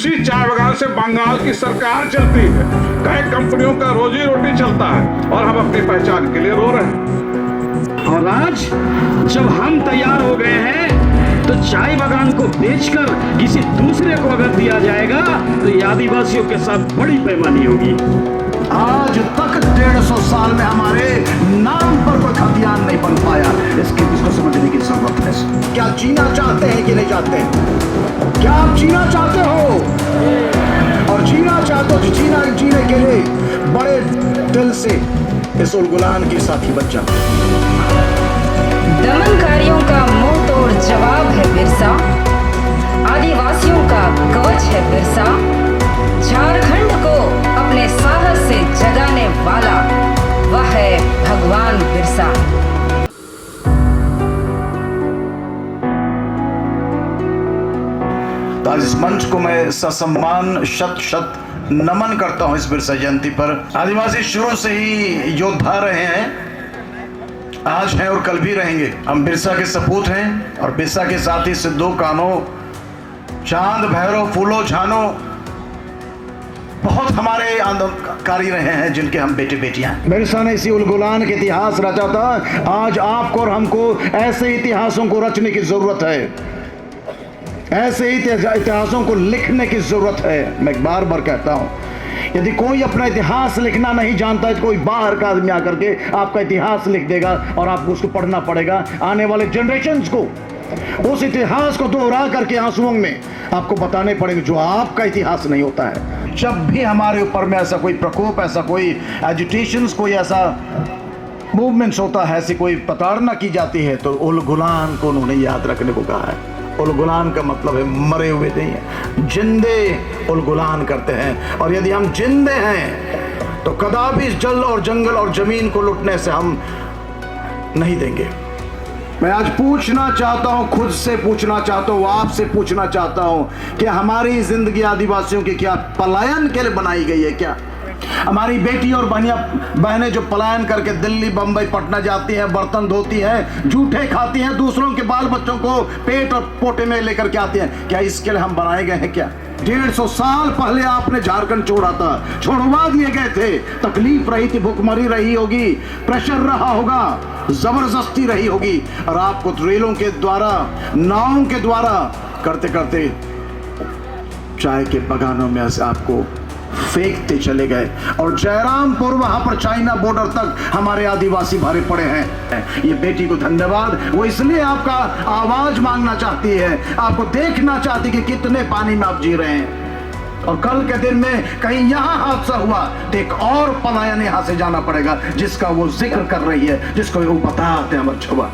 उसी चाय बागान से बंगाल की सरकार चलती है, कई कंपनियों का रोजी रोटी चलता है और हम अपनी पहचान के लिए रो रहे हैं। और आज जब हम तैयार हो गए हैं तो चाय बागान को बेचकर किसी दूसरे को अगर दिया जाएगा तो ये आदिवासियों के साथ बड़ी बेईमानी होगी। आज तक 150 साल में हमारे नाम पर कोई खतियान नहीं बन पाया, इसको समझने की जरूरत है। क्या जीना चाहते हैं कि नहीं चाहते? क्या आप जीना चाहते हो? और जीना चाहते हो तो जीने के लिए बड़े दिल से इस उलगुलान के साथी बन जाओ। दमनकारियों का मुंह तोड़ जवाब है बिरसा, आदिवासियों का कवच है बिरसा, झारखंड को अपने साहस से जगाने वाला वह है भगवान बिरसा। तो आज इस मंच को मैं ससम्मान शत शत नमन करता हूं इस बिरसा जयंती पर। आदिवासी शुरू से ही योद्धा रहे हैं, आज हैं और कल भी रहेंगे। हम बिरसा के सपूत हैं और बिरसा के साथी सिद्धो कान्हो, चांद भैरव फूलो झानो बहुत हमारे आंदोलनकारी रहे हैं जिनके हम बेटे बेटियां हैं। बिरसा ने इसी उलगुलान के इतिहास रचा था। आज आपको और हमको ऐसे इतिहासों को रचने की जरूरत है, ऐसे इतिहासों को लिखने की जरूरत है। मैं बार बार कहता हूं, यदि कोई अपना इतिहास लिखना नहीं जानता है तो कोई बाहर का आदमी आकर के आपका इतिहास लिख देगा और आपको उसको पढ़ना पड़ेगा। आने वाले जनरेशन्स को उस इतिहास को दोहरा करके आंसुओं में आपको बताने पड़ेंगे जो आपका इतिहास नहीं होता है। जब भी हमारे ऊपर में ऐसा कोई प्रकोप, ऐसा कोई एजिटेशंस, कोई ऐसा मूवमेंट्स होता है, ऐसी कोई प्रताड़ना की जाती है, तो उलगुलान को उन्होंने याद रखने को कहा है। उलगुलान का मतलब है मरे हुए नहीं है, जिंदे उलगुलान करते हैं। और यदि हम जिंदे हैं तो कदापि जल और जंगल और जमीन को लुटने से हम नहीं देंगे। मैं आज पूछना चाहता हूं, खुद से पूछना चाहता हूं, आपसे पूछना चाहता हूं कि हमारी जिंदगी आदिवासियों की क्या पलायन के लिए बनाई गई है? क्या हमारी बेटी और बहनें जो पलायन करके दिल्ली, बंबई, पटना जाती हैं, बर्तन धोती हैं, जूठे खाती हैं, दूसरों के बाल बच्चों को पेट और पोटे में लेकर के आती हैं, क्या इसके लिए हम बनाए गए हैं? क्या 150 साल पहले आपने झारखंड छोड़ा था, छोड़वा दिए गए थे। तकलीफ रही थी, भुखमरी रही होगी, प्रेशर रहा होगा, जबरदस्ती रही होगी, और आपको रेलों के द्वारा, नावों के द्वारा करते करते चाय के बगानों में से आपको फेंकते चले गए। और जयरामपुर, वहां पर चाइना बॉर्डर तक हमारे आदिवासी भरे पड़े हैं। ये बेटी को धन्यवाद, वो इसलिए आपका आवाज मांगना चाहती है, आपको देखना चाहती कि कितने पानी में आप जी रहे हैं। और कल के दिन में कहीं यहां हादसा हुआ तो एक और पलायन यहां से जाना पड़ेगा जिसका वो जिक्र कर रही है, जिसको वो बताते हैं। छुआ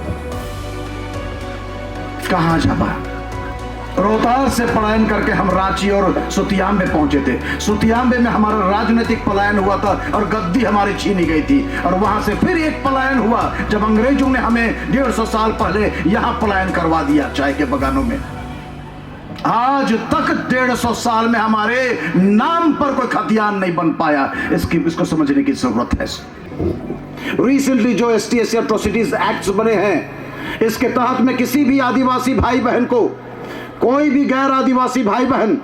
कहां जावा? रोहतास से पलायन करके हम रांची और सुतियाम्बे पहुंचे थे। सुतियाम्बे में हमारा राजनीतिक पलायन हुआ था और गद्दी हमारी छीनी गई थी। और वहां से फिर एक पलायन हुआ जब अंग्रेजों ने हमें 150 साल पहले यहां पलायन करवा दिया चाय के बगानों में। आज तक 150 साल में हमारे नाम पर कोई खतियान नहीं बन पाया, इसको समझने की जरूरत है। रिसेंटली जो ST/SC एट्रोसिटीज एक्ट्स बने हैं, इसके तहत में किसी भी आदिवासी भाई बहन को, कोई भी गैर आदिवासी भाई बहन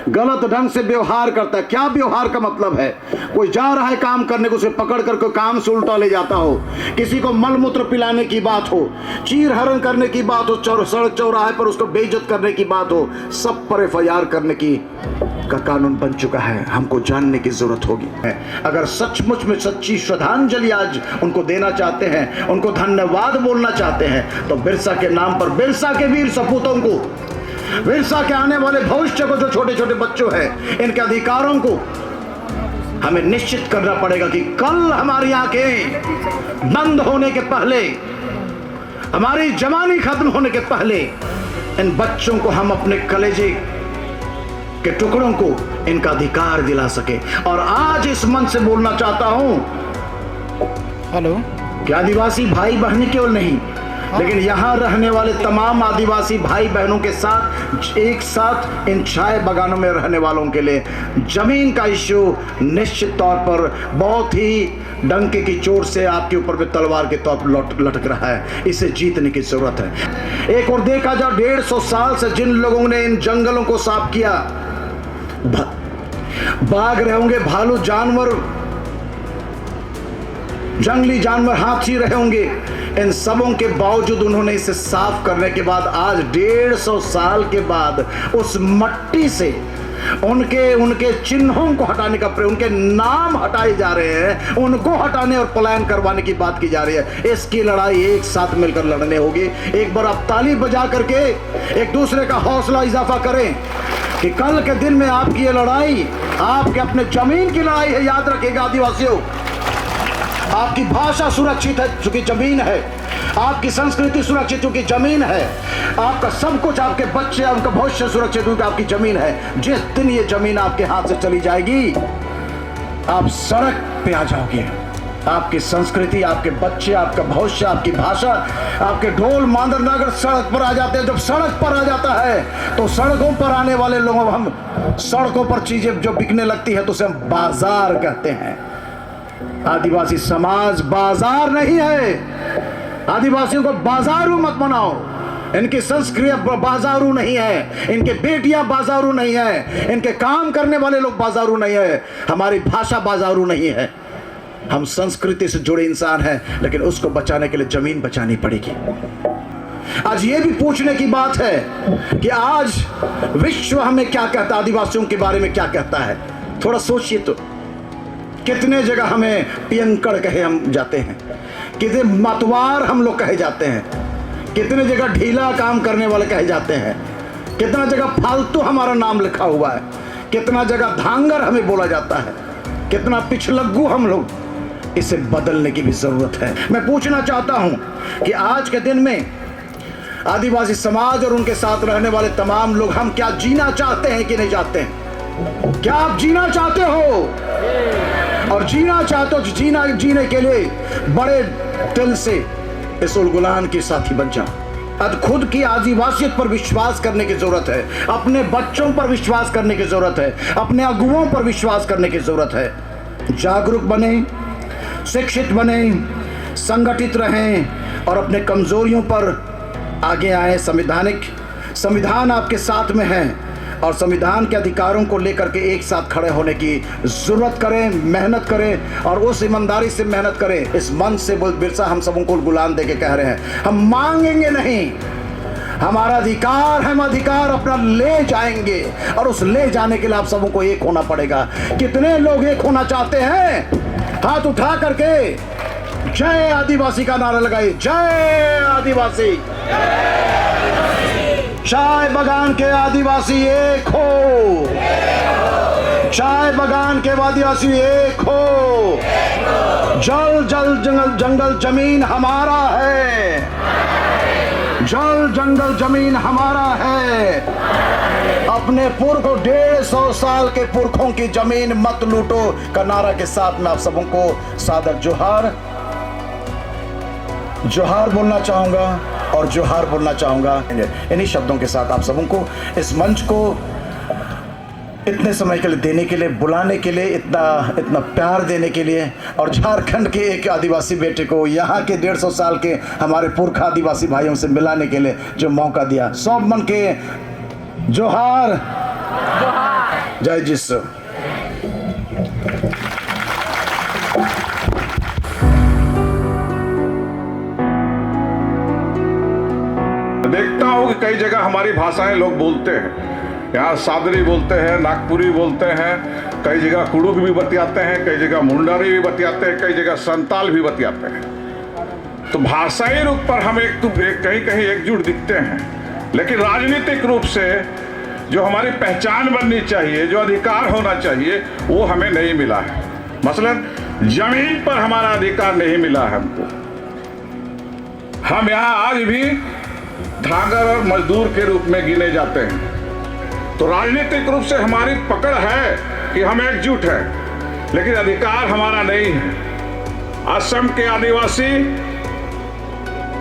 गलत ढंग से व्यवहार करता है। क्या व्यवहार का मतलब है? कोई जा रहा है काम करने को, उसे पकड़ कर कोई काम से उल्टा ले जाता हो, किसी को मलमूत्र पिलाने की बात हो, चीर हरण करने की बात हो, सड़क चौराहे पर उसको बेइज्जत करने की बात हो, सब पर FIR करने की का कानून बन चुका है। हमको जानने की जरूरत होगी। अगर सचमुच में सच्ची श्रद्धांजलि आज उनको देना चाहते हैं, उनको धन्यवाद बोलना चाहते हैं, तो बिरसा के नाम पर, बिरसा के वीर सपूतों को, बिरसा के आने वाले भविष्य को, जो छोटे छोटे बच्चों हैं, इनके अधिकारों को हमें निश्चित करना पड़ेगा कि कल हमारी आंखें बंद होने के पहले, हमारी जवानी खत्म होने के पहले, इन बच्चों को हम अपने कलेजे के टुकड़ों को इनका अधिकार दिला सके। और आज इस मन से बोलना चाहता हूं, हेलो, कि आदिवासी भाई बहन केवल नहीं, लेकिन यहाँ रहने वाले तमाम आदिवासी भाई बहनों के साथ एक साथ इन चाय बगानों में रहने वालों के लिए जमीन का इश्यू निश्चित तौर पर बहुत ही डंके की चोट से आपके ऊपर में तलवार के तौर पर लटक रहा है। इसे जीतने की जरूरत है। एक और देखा जाए, 150 साल से जिन लोगों ने इन जंगलों को साफ किया, बाघ रहे होंगे, भालू जानवर, जंगली जानवर, हाथी रहे होंगे। इन सबों के बावजूद उन्होंने इसे साफ करने के बाद आज 150 साल के बाद उस मट्टी से उनके चिन्हों को हटाने का प्रयास, उनके नाम हटाए जा रहे हैं, उनको हटाने और पलायन करवाने की बात की जा रही है। इसकी लड़ाई एक साथ मिलकर लड़ने होगी। एक बार आप ताली बजा करके एक दूसरे का हौसला इजाफा करें कि कल के दिन में आपकी ये लड़ाई आपके अपने जमीन की लड़ाई है। याद रखिएगा आदिवासियों, आपकी भाषा सुरक्षित है चूंकि जमीन है, आपकी संस्कृति सुरक्षित चूंकि जमीन है, आपका सब कुछ, आपके बच्चे, आपका भविष्य सुरक्षित क्योंकि आपकी जमीन है। जिस दिन ये जमीन आपके हाथ से चली जाएगी, आप सड़क पे आ जाओगे। आपकी संस्कृति, आपके बच्चे, आपका भविष्य, आपकी भाषा, आपके ढोल मांदर नगर सड़क पर आ जाते हैं। जब सड़क पर आ जाता है तो सड़कों पर आने वाले लोगों, हम सड़कों पर चीजें जो बिकने लगती है तो उसे हम बाजार कहते हैं। आदिवासी समाज बाजार नहीं है। आदिवासियों को बाजारू मत बनाओ। इनकी संस्कृति बाजारू नहीं है, इनके बेटियां बाजारू नहीं है, इनके काम करने वाले लोग बाजारू नहीं है, हमारी भाषा बाजारू नहीं है। हम संस्कृति से जुड़े इंसान हैं, लेकिन उसको बचाने के लिए जमीन बचानी पड़ेगी। आज ये भी पूछने की बात है कि आज विश्व हमें क्या कहता है, आदिवासियों के बारे में क्या कहता है। थोड़ा सोचिए तो, कितने जगह हमें पियंकड़ कहे हम जाते हैं, कितने मतवार हम लोग कहे जाते हैं, कितने जगह ढीला काम करने वाले कहे जाते हैं, कितना जगह फालतू हमारा नाम लिखा हुआ है, कितना जगह धांगर हमें बोला जाता है, कितना पिछलग्गू हम लोग। इसे बदलने की भी जरूरत है। मैं पूछना चाहता हूं कि आज के दिन में आदिवासी समाज और उनके साथ रहने वाले तमाम लोग, हम क्या जीना चाहते हैं कि नहीं चाहते हैं? क्या आप जीना चाहते हो? और जीना चाहते हो, जीने के लिए बड़े दिल से इस उलगुलान के साथी बन जाओ। अब खुद की आदिवासियत पर विश्वास करने की जरूरत है, अपने बच्चों पर विश्वास करने की जरूरत है, अपने अगुओं पर विश्वास करने की जरूरत है। जागरूक बने, शिक्षित बने, संगठित रहें और अपने कमजोरियों पर आगे आए। संविधान आपके साथ में है और संविधान के अधिकारों को लेकर के एक साथ खड़े होने की जरूरत करें, मेहनत करें और उस ईमानदारी से मेहनत करें। इस मन से बिरसा हम सबों को गुलाम दे के कह रहे हैं, हम मांगेंगे नहीं, हमारा अधिकार, हम अधिकार अपना ले जाएंगे और उस ले जाने के लिए आप सबों को एक होना पड़ेगा। कितने लोग एक होना चाहते हैं? हाथ उठा करके जय आदिवासी का नारा लगाइए। जय आदिवासी, चाय बगान के आदिवासी एक हो, चाय बगान के आदिवासी एक हो। जल जंगल जमीन हमारा है, जल जंगल जमीन हमारा है। अपने पुरखों 150 साल के पुरखों की जमीन मत लूटो का नारा के साथ में आप सबों को सादर जोहार बोलना चाहूंगा और जोहार बोलना चाहूंगा। इन्हीं शब्दों के साथ आप सबों को इस मंच को इतने समय के लिए देने के लिए, बुलाने के लिए, इतना प्यार देने के लिए और झारखंड के एक आदिवासी बेटे को यहाँ के 150 साल के हमारे पुरखा आदिवासी भाइयों से मिलाने के लिए जो मौका दिया, सब मन के जोहार। जय जिसु। देखता हूँ कि कई जगह हमारी भाषाएं लोग बोलते हैं। यहाँ सादरी बोलते हैं, नागपुरी बोलते हैं, कई जगह कुड़ुक भी बतियाते हैं, कई जगह मुंडारी भी बतियाते हैं, कई जगह संताल भी बतियाते हैं। तो भाषाई रूप पर हम कहीं कहीं एकजुट दिखते हैं, लेकिन राजनीतिक रूप से जो हमारी पहचान बननी चाहिए, जो अधिकार होना चाहिए, वो हमें नहीं मिला है। मसलन जमीन पर हमारा अधिकार नहीं मिला है हमको। हम यहाँ आज भी धागर और मजदूर के रूप में गिने जाते हैं। तो राजनीतिक रूप से हमारी पकड़ है कि हम एकजुट हैं, लेकिन अधिकार हमारा नहीं है। असम के आदिवासी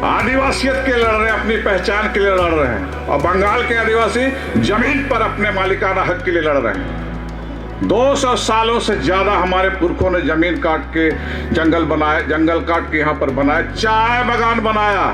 आदिवासियत के लड़ रहे हैं, अपनी पहचान के लिए लड़ रहे हैं, और बंगाल के आदिवासी जमीन पर अपने मालिकाना हक के लिए लड़ रहे हैं। 200 सालों से ज्यादा हमारे पुरखों ने जमीन काट के जंगल बनाए, जंगल काट के यहाँ पर बनाए, चाय बागान बनाया,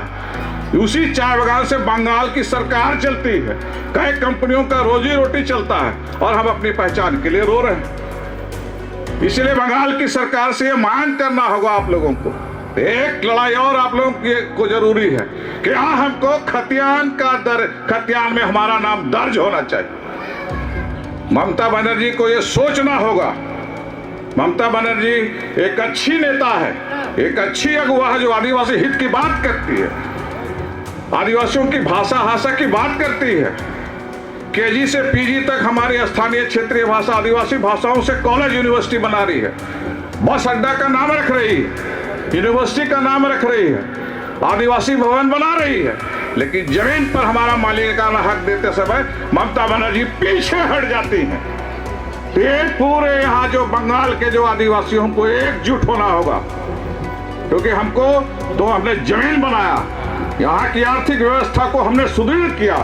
उसी चाय बागान से बंगाल की सरकार चलती है, कई कंपनियों का रोजी रोटी चलता है और हम अपनी पहचान के लिए रो रहे हैं। इसलिए बंगाल की सरकार से ये मांग करना होगा आप लोगों को। एक लड़ाई और आप लोगों को जरूरी है कि यहाँ हमको खतियान में हमारा नाम दर्ज होना चाहिए। ममता बनर्जी को ये सोचना होगा। ममता बनर्जी एक अच्छी नेता है, एक अच्छी अगुवा है जो आदिवासी हित की बात करती है, आदिवासियों की भाषा की बात करती है। केजी से पीजी तक हमारी स्थानीय क्षेत्रीय भाषा आदिवासी भाषाओं से कॉलेज यूनिवर्सिटी बना रही है, बस अड्डा का नाम रख रही है, यूनिवर्सिटी का नाम रख रही है, आदिवासी भवन बना रही है। लेकिन जमीन पर हमारा मालिकाना हक देते समय ममता बनर्जी पीछे हट जाती हैं। ये पूरे यहाँ जो बंगाल के जो आदिवासियों को एकजुट होना होगा, क्योंकि हमने जमीन बनाया, यहाँ की आर्थिक व्यवस्था को हमने सुदृढ़ किया।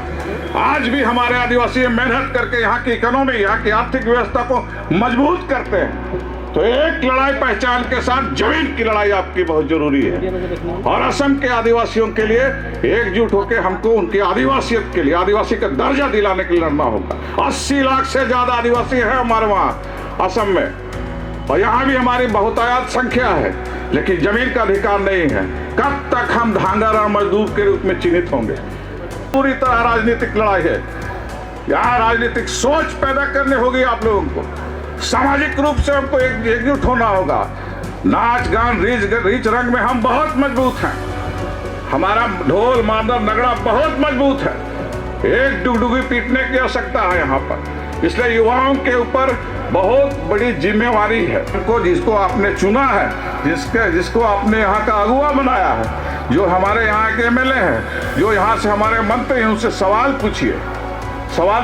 आज भी हमारे आदिवासी मेहनत करके यहाँ की इकोनॉमी, यहाँ की आर्थिक व्यवस्था को मजबूत करते हैं। तो एक लड़ाई पहचान के साथ जमीन की लड़ाई आपकी बहुत जरूरी है। और असम के आदिवासियों के लिए एकजुट होकर हमको उनकी आदिवासियत के लिए, आदिवासी का दर्जा दिलाने के लिए लड़ना होगा। 80 लाख से ज्यादा आदिवासी है हमारे वहाँ असम में, और यहाँ भी हमारी बहुतायत संख्या है, लेकिन जमीन का अधिकार नहीं है। कब तक हम धांगर और मजदूर के रूप में चिन्हित होंगे? पूरी तरह राजनीतिक लड़ाई है। यहाँ राजनीतिक सोच पैदा करनी होगी आप लोगों को। सामाजिक रूप से हमको एकजुट होना होगा। नाच गान रीच रंग में हम बहुत मजबूत हैं। हमारा ढोल मांदर नगड़ा बहुत मजबूत है। एक डुगडुगी पीटने की आवश्यकता है यहाँ पर। इसलिए युवाओं के ऊपर बहुत बड़ी जिम्मेवारी है। जिसको आपने चुना है, जिसको आपने यहाँ का अगुवा बनाया है, जो हमारे यहाँ के एमएलए हैं, जो यहाँ से हमारे मंत्री हैं, उनसे सवाल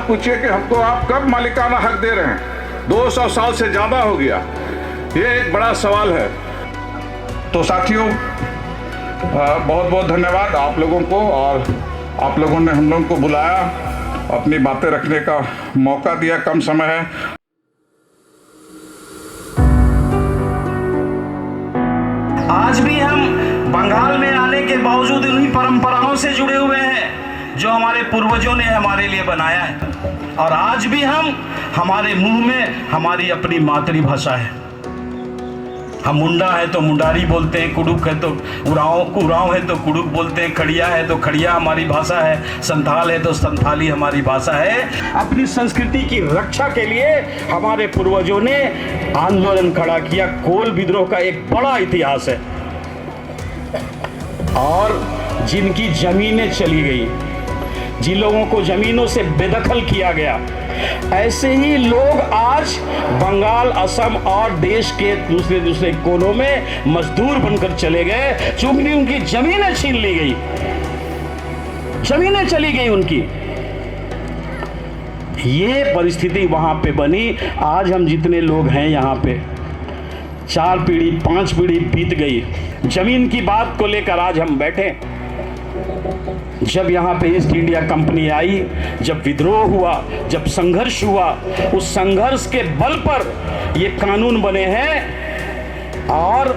पूछिए कि हमको आप कब मालिकाना हक दे रहे हैं। 200 साल से ज्यादा हो गया। ये एक बड़ा सवाल है। तो साथियों, बहुत बहुत धन्यवाद आप लोगों को, और आप लोगों ने हम लोगों को बुलाया, अपनी बातें रखने का मौका दिया। कम समय है। आज भी हम बंगाल में आने के बावजूद उन्हीं परंपराओं से जुड़े हुए हैं जो हमारे पूर्वजों ने हमारे लिए बनाया है। और आज भी हमारे मुंह में हमारी अपनी मातृभाषा है। हम मुंडा है तो मुंडारी बोलते हैं, कुड़ुक है तो उरांव है तो कुड़ुक बोलते हैं, खड़िया है तो खड़िया हमारी भाषा है, संथाल है तो संथाली हमारी भाषा है। अपनी संस्कृति की रक्षा के लिए हमारे पूर्वजों ने आंदोलन खड़ा किया। कोल विद्रोह का एक बड़ा इतिहास है। और जिनकी जमीनें चली गई, जिन लोगों को जमीनों से बेदखल किया गया, ऐसे ही लोग आज बंगाल, असम और देश के दूसरे कोनों में मजदूर बनकर चले गए, चूंकि उनकी जमीनें छीन ली गई, जमीनें चली गई उनकी। ये परिस्थिति वहां पे बनी। आज हम जितने लोग हैं यहाँ पे, 4 पीढ़ी 5 पीढ़ी बीत गई, जमीन की बात को लेकर आज हम बैठे। जब यहाँ पे ईस्ट इंडिया कंपनी आई, जब विद्रोह हुआ, जब संघर्ष हुआ, उस संघर्ष के बल पर ये कानून बने हैं। और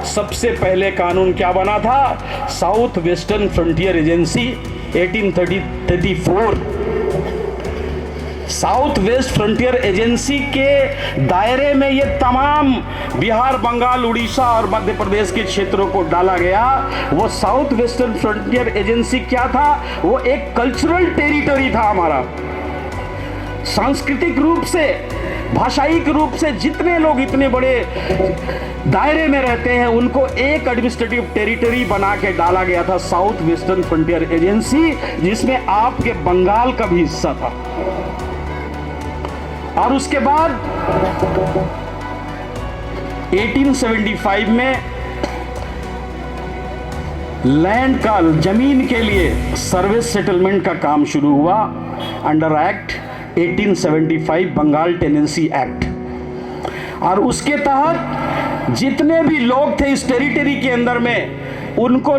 सबसे पहले कानून क्या बना था? South western frontier agency 1834। South west frontier agency के दायरे में ये तमाम बिहार, बंगाल, उड़ीसा और मध्य प्रदेश के क्षेत्रों को डाला गया। वो साउथ वेस्टर्न फ्रंटियर एजेंसी क्या था? वो एक कल्चरल टेरिटरी था हमारा। सांस्कृतिक रूप से, भाषाई रूप से जितने लोग इतने बड़े दायरे में रहते हैं, उनको एक एडमिनिस्ट्रेटिव टेरिटरी बना के डाला गया था, साउथ वेस्टर्न फ्रंटियर एजेंसी, जिसमें आपके बंगाल का भी हिस्सा था। और उसके बाद 1875 में लैंड का, जमीन के लिए सर्विस सेटलमेंट का काम शुरू हुआ under act 1875, Bengal tenancy act. और उसके तहत जितने भी लोग थे इस टेरिटरी के अंदर में, उनको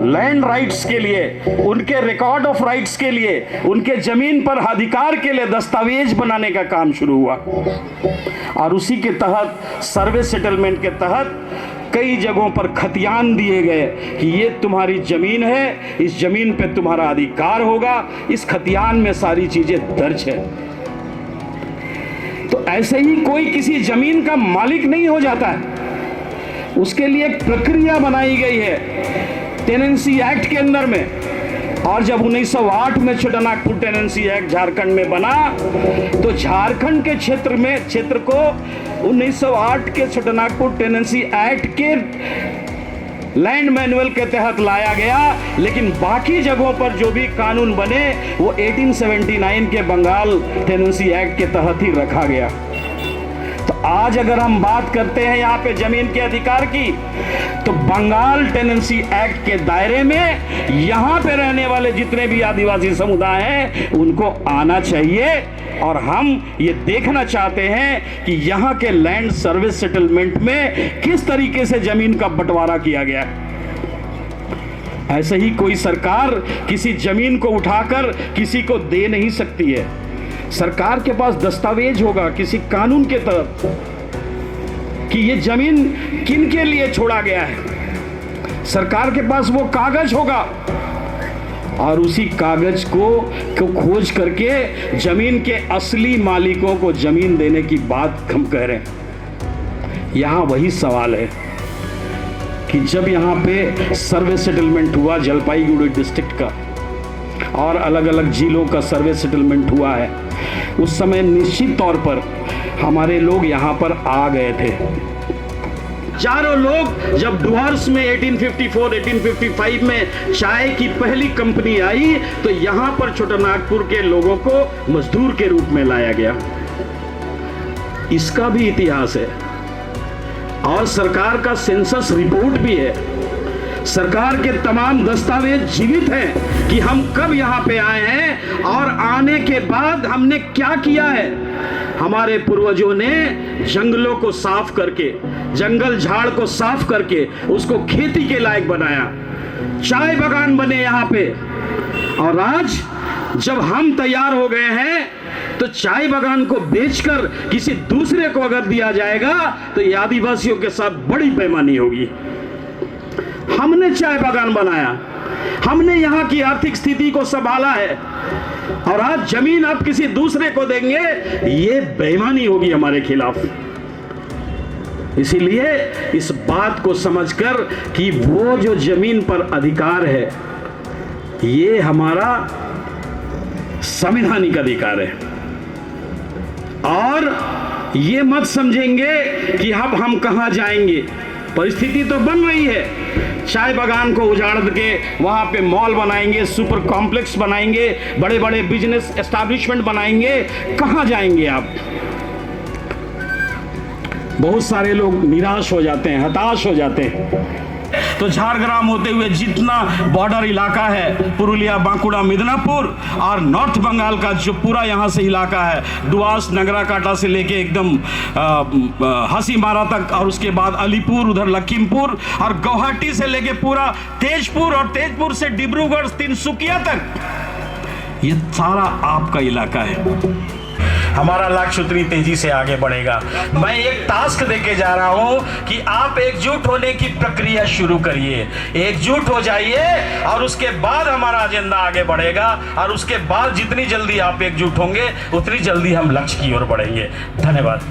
लैंड राइट्स के लिए, उनके रिकॉर्ड ऑफ राइट्स के लिए, उनके जमीन पर अधिकार के लिए दस्तावेज बनाने का काम शुरू हुआ। और उसी के तहत, सर्वे सेटलमेंट के तहत कई जगहों पर खतियान दिए गए कि ये तुम्हारी जमीन है, इस जमीन पे तुम्हारा अधिकार होगा। इस खतियान में सारी चीजें दर्ज है। तो ऐसे ही कोई किसी जमीन का मालिक नहीं हो जाता है, उसके लिए एक प्रक्रिया बनाई गई है टेनेंसी एक्ट के अंदर में। और जब 1908 में छोटानागपुर टेनेंसी एक्ट झारखंड में बना, तो झारखंड के क्षेत्र को 1908 के छोटानागपुर टेनेंसी एक्ट के लैंड मैनुअल के तहत लाया गया। लेकिन बाकी जगहों पर जो भी कानून बने वो 1879 के बंगाल टेनेंसी एक्ट के तहत ही रखा गया। तो आज अगर हम बात करते हैं यहाँ पे जमीन के अधिकार की, तो बंगाल टेनेंसी एक्ट के दायरे में यहाँ पे रहने वाले जितने भी आदिवासी समुदाय हैं उनको आना चाहिए। और हम ये देखना चाहते हैं कि यहाँ के लैंड सर्विस सेटलमेंट में किस तरीके से जमीन का बंटवारा किया गया है। ऐसे ही कोई सरकार किसी जमीन को उठाकर किसी को दे नहीं सकती है। सरकार के पास दस्तावेज होगा किसी कानून के तहत कि ये जमीन किन के लिए छोड़ा गया है। सरकार के पास वो कागज होगा और उसी कागज को खोज करके जमीन के असली मालिकों को जमीन देने की बात हम कह रहे हैं। यहाँ वही सवाल है कि जब यहाँ पे सर्वे सेटलमेंट हुआ जलपाईगुड़ी डिस्ट्रिक्ट का और अलग अलग जिलों का सर्वे सेटलमेंट हुआ है, उस समय निश्चित तौर पर हमारे लोग यहाँ पर आ गए थे। चारों लोग जब डुअर्स में 1854-1855 में चाय की पहली कंपनी आई, तो यहाँ पर छोटानागपुर के लोगों को मजदूर के रूप में लाया गया। इसका भी इतिहास है और सरकार का सेंसस रिपोर्ट भी है। सरकार के तमाम दस्तावेज जीवित हैं कि हम कब यहाँ पे आए हैं और आने के बाद हमने क्या किया है। हमारे पूर्वजों ने जंगलों को साफ करके, जंगल झाड़ को साफ करके उसको खेती के लायक बनाया, चाय बागान बने यहाँ पे। और आज जब हम तैयार हो गए हैं तो चाय बागान को बेचकर किसी दूसरे को अगर दिया जाएगा तो ये आदिवासियों के साथ बड़ी बेईमानी होगी। हमने चाय बागान बनाया, हमने यहाँ की आर्थिक स्थिति को संभाला है और आज जमीन आप किसी दूसरे को देंगे, ये बेईमानी होगी हमारे खिलाफ। इसीलिए इस बात को समझकर कि वो जो जमीन पर अधिकार है ये हमारा संवैधानिक अधिकार है और ये मत समझेंगे कि अब हम कहां जाएंगे। परिस्थिति तो बन रही है, चाय बागान को उजाड़ के वहां पे मॉल बनाएंगे, सुपर कॉम्प्लेक्स बनाएंगे, बड़े बड़े बिजनेस एस्टैब्लिशमेंट बनाएंगे। कहां जाएंगे आप? बहुत सारे लोग निराश हो जाते हैं, हताश हो जाते हैं। तो झारग्राम होते हुए जितना बॉर्डर इलाका है, पुरुलिया, बांकुड़ा, मिदनापुर और नॉर्थ बंगाल का जो पूरा यहाँ से इलाका है, डुआस, नगराकाटा से लेके एकदम हसीमारा तक और उसके बाद अलीपुर, उधर लखीमपुर और गुवाहाटी से लेके पूरा तेजपुर और तेजपुर से डिब्रूगढ़, तिनसुकिया तक, ये सारा आपका इलाका है। हमारा लक्ष्य उतनी तेजी से आगे बढ़ेगा। मैं एक टास्क देके जा रहा हूं कि आप एकजुट होने की प्रक्रिया शुरू करिए, एकजुट हो जाइए और उसके बाद हमारा एजेंडा आगे बढ़ेगा और उसके बाद जितनी जल्दी आप एकजुट होंगे उतनी जल्दी हम लक्ष्य की ओर बढ़ेंगे। धन्यवाद।